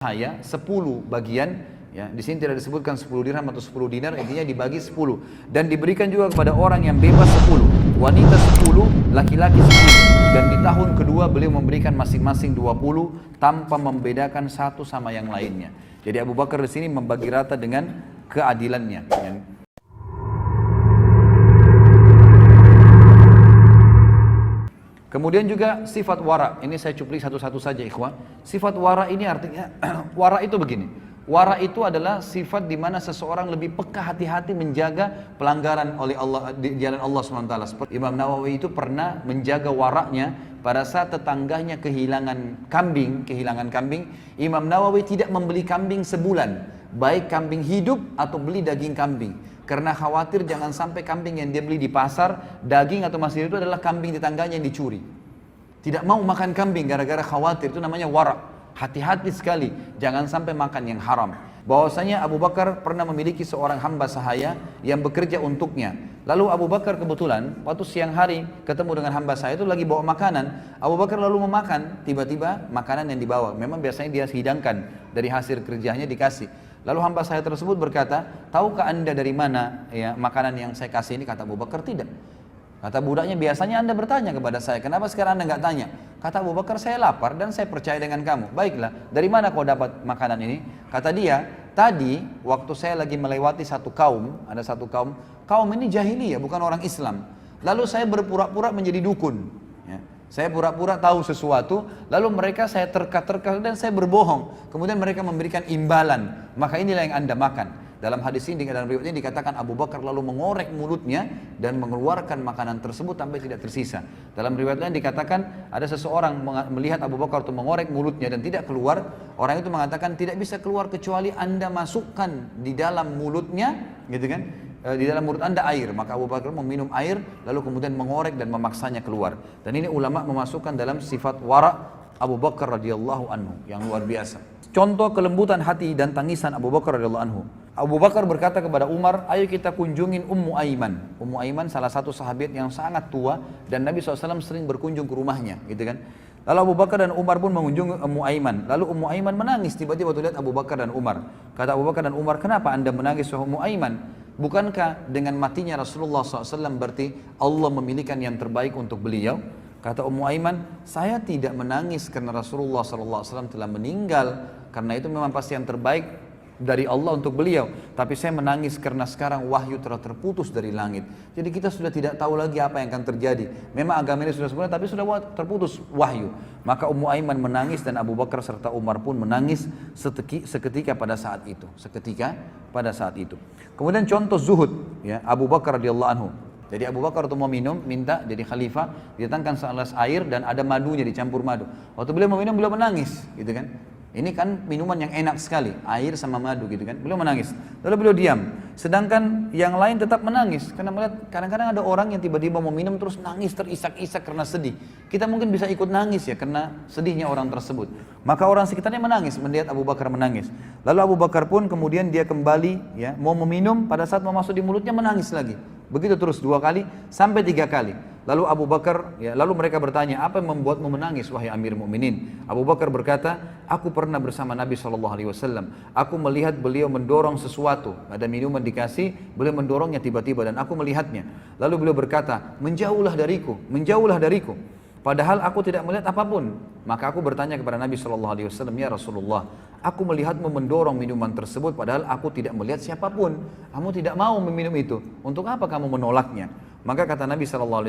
Haya 10 bagian, ya di sini tidak disebutkan 10 dirham atau 10 dinar, intinya dibagi 10 dan diberikan juga kepada orang yang bebas 10, wanita 10, laki-laki 10, dan di tahun kedua beliau memberikan masing-masing 20 tanpa membedakan satu sama yang lainnya. Jadi Abu Bakar di sini membagi rata dengan keadilannya. Kemudian juga sifat wara, ini saya cuplik satu-satu saja ikhwan. Sifat wara ini artinya, wara itu begini. Wara itu adalah sifat di mana seseorang lebih peka hati-hati menjaga pelanggaran oleh Allah di jalan Allah SWT. Seperti Imam Nawawi itu pernah menjaga waraknya pada saat tetangganya kehilangan kambing. Imam Nawawi tidak membeli kambing sebulan, baik kambing hidup atau beli daging kambing. Karena khawatir jangan sampai kambing yang dia beli di pasar, daging atau masih itu adalah kambing tetangganya yang dicuri. Tidak mau makan kambing gara-gara khawatir, itu namanya wara'. Hati-hati sekali, jangan sampai makan yang haram. Bahwasanya Abu Bakar pernah memiliki seorang hamba sahaya yang bekerja untuknya. Lalu Abu Bakar kebetulan waktu siang hari ketemu dengan hamba sahaya itu lagi bawa makanan. Abu Bakar lalu memakan, tiba-tiba makanan yang dibawa, memang biasanya dia hidangkan dari hasil kerjanya dikasih. Lalu hamba saya tersebut berkata, tahukah anda dari mana ya makanan yang saya kasih ini? Kata Abu Bakar, tidak. Kata budaknya, biasanya anda bertanya kepada saya, kenapa sekarang anda nggak tanya? Kata Abu Bakar, saya lapar dan saya percaya dengan kamu. Baiklah, dari mana kau dapat makanan ini? Kata dia, tadi waktu saya lagi melewati satu kaum, ada satu kaum ini jahiliyah, bukan orang Islam. Lalu saya berpura-pura menjadi dukun. Ya. Saya pura-pura tahu sesuatu, lalu mereka saya terka-terka dan saya berbohong. Kemudian mereka memberikan imbalan, maka inilah yang anda makan. Dalam hadis ini, dalam riwayat ini dikatakan Abu Bakar lalu mengorek mulutnya dan mengeluarkan makanan tersebut sampai tidak tersisa. Dalam riwayat lain dikatakan ada seseorang melihat Abu Bakar itu mengorek mulutnya dan tidak keluar. Orang itu mengatakan tidak bisa keluar kecuali anda masukkan di dalam mulutnya, gitu kan? Di dalam mulut anda air. Maka Abu Bakar meminum air lalu kemudian mengorek dan memaksanya keluar. Dan ini ulama memasukkan dalam sifat wara' Abu Bakar radhiyallahu anhu yang luar biasa. Contoh kelembutan hati dan tangisan Abu Bakar radhiyallahu anhu. Abu Bakar berkata kepada Umar, ayo kita kunjungin Ummu Aiman. Ummu Aiman salah satu sahabat yang sangat tua dan Nabi SAW sering berkunjung ke rumahnya, gitu kan. Lalu Abu Bakar dan Umar pun mengunjungi Ummu Aiman. Lalu Ummu Aiman menangis tiba-tiba waktu lihat Abu Bakar dan Umar. Kata Abu Bakar dan Umar, kenapa anda menangis wahai Ummu Aiman? Bukankah dengan matinya Rasulullah SAW berarti Allah memilihkan yang terbaik untuk beliau? Kata Ummu Aiman, saya tidak menangis karena Rasulullah SAW telah meninggal, karena itu memang pasti yang terbaik dari Allah untuk beliau. Tapi saya menangis karena sekarang wahyu telah terputus dari langit. Jadi kita sudah tidak tahu lagi apa yang akan terjadi. Memang agama ini sudah sempurna, tapi sudah terputus wahyu. Maka Ummu Aiman menangis dan Abu Bakar serta Umar pun menangis seketika pada saat itu. Kemudian contoh zuhud, ya, Abu Bakar radhiyallahu anhu. Jadi Abu Bakar untuk mau minum, minta jadi khalifah, didatangkan segelas air dan ada madunya, dicampur madu. Waktu beliau mau minum, beliau menangis, gitu kan. Ini kan minuman yang enak sekali, air sama madu gitu kan. Beliau menangis, lalu beliau diam. Sedangkan yang lain tetap menangis, karena melihat kadang-kadang ada orang yang tiba-tiba mau minum terus nangis terisak-isak karena sedih. Kita mungkin bisa ikut nangis ya, karena sedihnya orang tersebut. Maka orang sekitarnya menangis, melihat Abu Bakar menangis. Lalu Abu Bakar pun kemudian dia kembali ya, mau meminum, pada saat mau masuk di mulutnya menangis lagi. Begitu terus 2 kali sampai 3 kali. Lalu Abu Bakar, ya, lalu mereka bertanya, apa yang membuatmu menangis wahai Amir Mukminin? Abu Bakar berkata, aku pernah bersama Nabi SAW. Aku melihat beliau mendorong sesuatu, ada minuman dikasih, beliau mendorongnya tiba-tiba dan aku melihatnya. Lalu beliau berkata, menjauhlah dariku, menjauhlah dariku. Padahal aku tidak melihat apapun. Maka aku bertanya kepada Nabi SAW, ya Rasulullah, aku melihatmu mendorong minuman tersebut padahal aku tidak melihat siapapun. Kamu tidak mau meminum itu. Untuk apa kamu menolaknya? Maka kata Nabi SAW,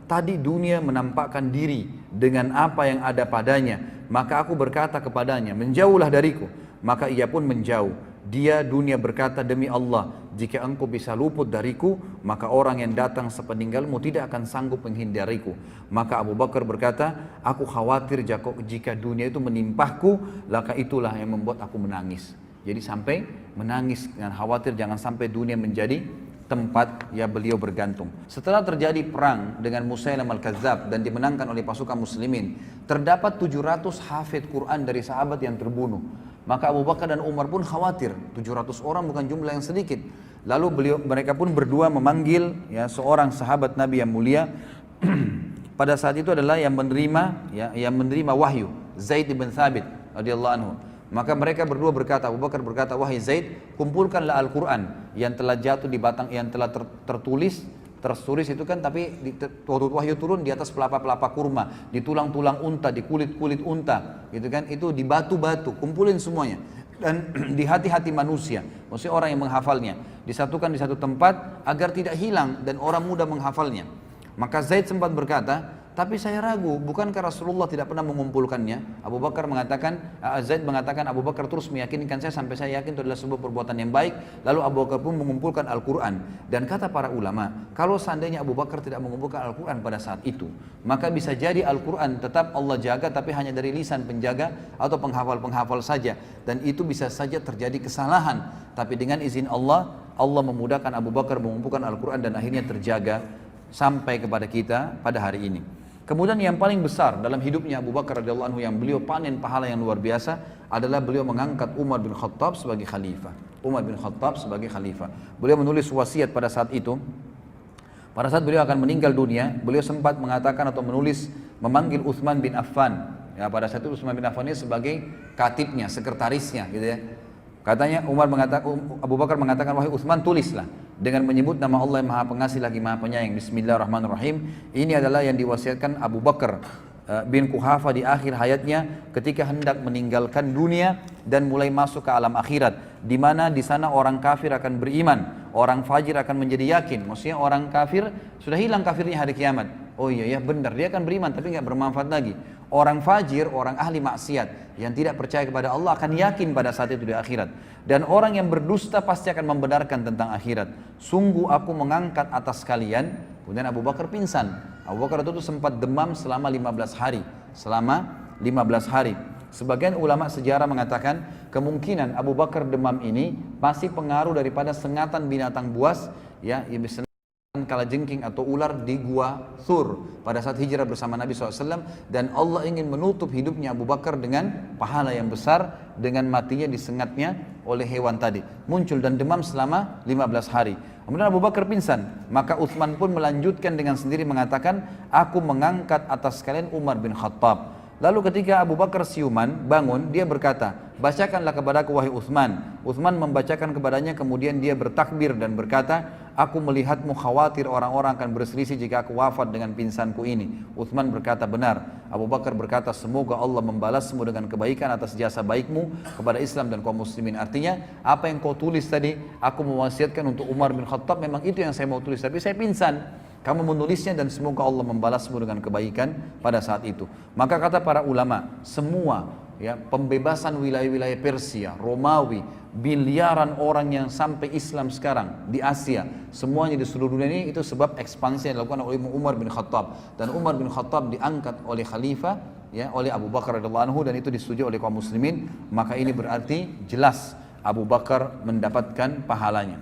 tadi dunia menampakkan diri dengan apa yang ada padanya. Maka aku berkata kepadanya, menjauhlah dariku. Maka ia pun menjauh. Dia dunia berkata, demi Allah, jika engkau bisa luput dariku, maka orang yang datang sepeninggalmu tidak akan sanggup menghindariku. Maka Abu Bakar berkata, aku khawatir jika dunia itu menimpahku, maka itulah yang membuat aku menangis. Jadi sampai menangis dengan khawatir jangan sampai dunia menjadi tempat ya beliau bergantung. Setelah terjadi perang dengan Musailam al-Kadzab dan dimenangkan oleh pasukan muslimin, terdapat 700 hafid Quran dari sahabat yang terbunuh. Maka Abu Bakar dan Umar pun khawatir, 700 orang bukan jumlah yang sedikit. Lalu mereka pun berdua memanggil ya seorang sahabat Nabi yang mulia. Pada saat itu adalah yang menerima wahyu, Zaid bin Thabit radhiyallahu anhu. Maka mereka berdua berkata, Abu Bakar berkata, wahai Zaid, kumpulkanlah Al-Quran yang telah jatuh di batang, yang telah tertulis itu kan, tapi waktu wahyu turun di atas pelapa-pelapa kurma, di tulang-tulang unta, di kulit-kulit unta, gitu kan, itu di batu-batu, kumpulin semuanya. Dan di hati-hati manusia, maksudnya orang yang menghafalnya, disatukan di satu tempat agar tidak hilang dan orang mudah menghafalnya. Maka Zaid sempat berkata, tapi saya ragu, bukankah Rasulullah tidak pernah mengumpulkannya? Zaid mengatakan, Abu Bakar terus meyakinkan saya sampai saya yakin itu adalah sebuah perbuatan yang baik. Lalu Abu Bakar pun mengumpulkan Al-Quran. Dan kata para ulama, kalau seandainya Abu Bakar tidak mengumpulkan Al-Quran pada saat itu, maka bisa jadi Al-Quran tetap Allah jaga, tapi hanya dari lisan penjaga atau penghafal-penghafal saja. Dan itu bisa saja terjadi kesalahan. Tapi dengan izin Allah, Allah memudahkan Abu Bakar mengumpulkan Al-Quran dan akhirnya terjaga sampai kepada kita pada hari ini. Kemudian yang paling besar dalam hidupnya Abu Bakar radhiyallahu anhu yang beliau panen pahala yang luar biasa adalah beliau mengangkat Umar bin Khattab sebagai khalifah. Umar bin Khattab sebagai khalifah. Beliau menulis wasiat pada saat itu. Pada saat beliau akan meninggal dunia, beliau sempat mengatakan atau menulis memanggil Utsman bin Affan. Ya, pada saat itu Utsman bin Affan ini sebagai katibnya, sekretarisnya gitu ya. Katanya Abu Bakar mengatakan, wahai Utsman, tulislah dengan menyebut nama Allah yang Maha Pengasih lagi Maha Penyayang. Bismillahirrahmanirrahim. Ini adalah yang diwasiatkan Abu Bakar bin Quhafa di akhir hayatnya ketika hendak meninggalkan dunia dan mulai masuk ke alam akhirat, di mana di sana orang kafir akan beriman, orang fajir akan menjadi yakin. Maksudnya orang kafir sudah hilang kafirnya hari kiamat. Oh iya benar, dia akan beriman tapi nggak bermanfaat lagi. Orang fajir, orang ahli maksiat yang tidak percaya kepada Allah akan yakin pada saat itu di akhirat. Dan orang yang berdusta pasti akan membenarkan tentang akhirat. Sungguh aku mengangkat atas kalian. Kemudian Abu Bakar pingsan. Abu Bakar itu sempat demam selama 15 hari. Selama 15 hari. Sebagian ulama sejarah mengatakan kemungkinan Abu Bakar demam ini pasti pengaruh daripada sengatan binatang buas, ya, kalajengking atau ular di gua Thur pada saat hijrah bersama Nabi SAW, dan Allah ingin menutup hidupnya Abu Bakar dengan pahala yang besar dengan matinya disengatnya oleh hewan tadi, muncul dan demam selama 15 hari. Kemudian Abu Bakar pingsan, maka Utsman pun melanjutkan dengan sendiri mengatakan, aku mengangkat atas kalian Umar bin Khattab. Lalu ketika Abu Bakar siuman, bangun, dia berkata, bacakanlah kepadaku wahai Utsman. Utsman membacakan kepadanya, kemudian dia bertakbir dan berkata, aku melihatmu khawatir orang-orang akan berselisih jika aku wafat dengan pingsanku ini. Utsman berkata, benar. Abu Bakar berkata, semoga Allah membalasmu dengan kebaikan atas jasa baikmu kepada Islam dan kaum muslimin. Artinya, apa yang kau tulis tadi, aku mewasiatkan untuk Umar bin Khattab, memang itu yang saya mau tulis, tapi saya pingsan. Kamu menulisnya dan semoga Allah membalasmu dengan kebaikan pada saat itu. Maka kata para ulama, semua ya pembebasan wilayah-wilayah Persia, Romawi, miliaran orang yang sampai Islam sekarang di Asia, semuanya di seluruh dunia ini itu sebab ekspansi yang dilakukan oleh Umar bin Khattab. Dan Umar bin Khattab diangkat oleh khalifah, ya, oleh Abu Bakar radhiyallahu anhu, dan itu disetujui oleh kaum muslimin. Maka ini berarti jelas Abu Bakar mendapatkan pahalanya.